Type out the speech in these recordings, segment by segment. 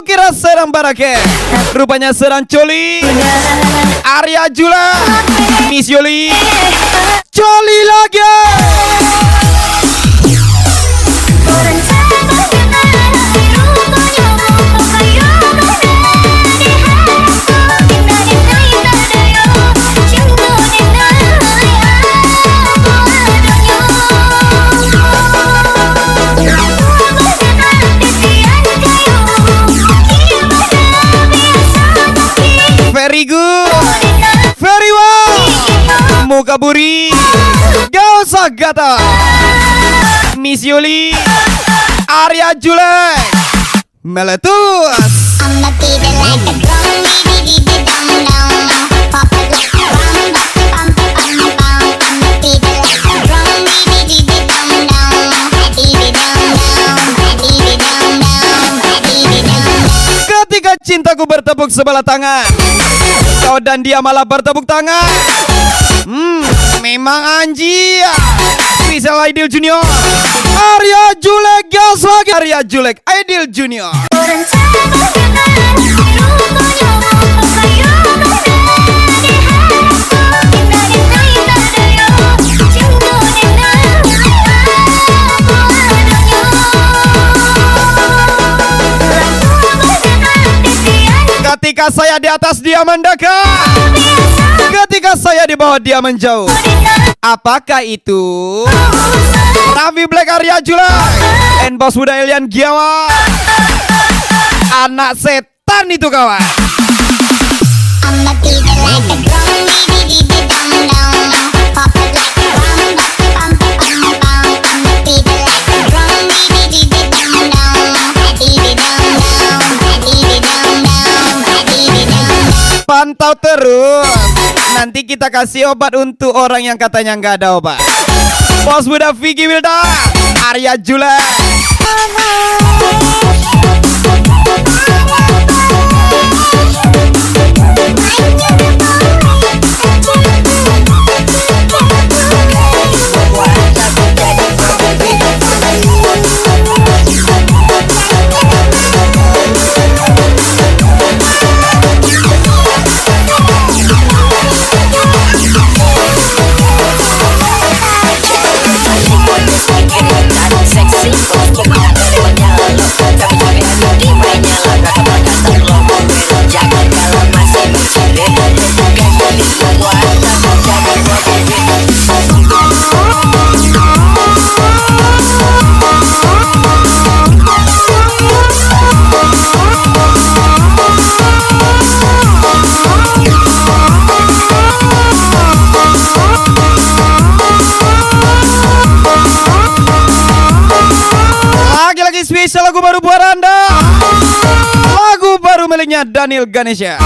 kukira serang barake, rupanya serang coli. Arya Jula, Miss Yoli, coli lagi. Very good, very well. Muka buri, gak usah gata. Miss Yuli, Arya Julek, meletus. Ketika cintaku bertepuk sebelah tangan, kau dan dia malah bertepuk tangan. Memang anjir. Rizal Aidil Junior, Arya Julek, gas lagi. Arya Julek, Aidil Junior. Ketika saya di atas dia mendekat, ketika saya di bawah dia menjauh. Apakah itu Raffi Black, Arya Julek, and bos muda Elian Giawa? Anak setan itu kawan. Pantau terus, nanti kita kasih obat untuk orang yang katanya nggak ada obat. Bos muda Vicky Wilda, Arya Julek. Spesial lagu baru buat Anda, lagu baru miliknya Daniel Ganesha.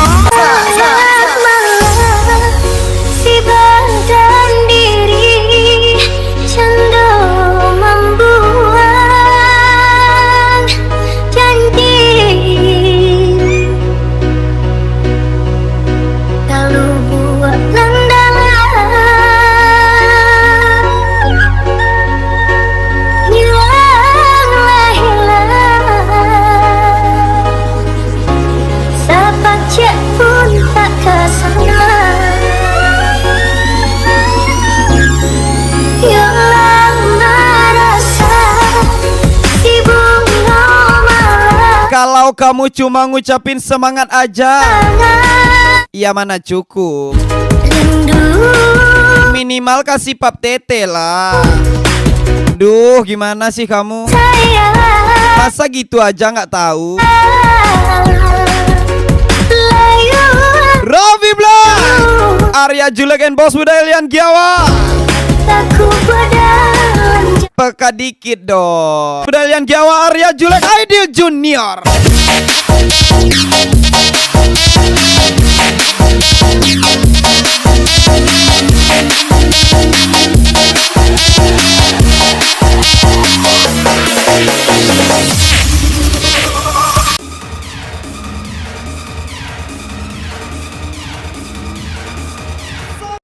Si badan diri cenderung membuat janji, lalu buat landasan. Cek pun tak kesana. Yang lama rasa si bunga malah. Kalau kamu cuma ngucapin semangat aja, ya mana cukup. Rindu. Minimal kasih pap tete lah. Duh, gimana sih kamu? Sayang. Masa gitu aja nggak tahu? Raffi Black, Arya Julek, and bos muda Elian Giawa. Peka dikit dong. Muda Elian Giawa, Arya Julek, Aidil Junior.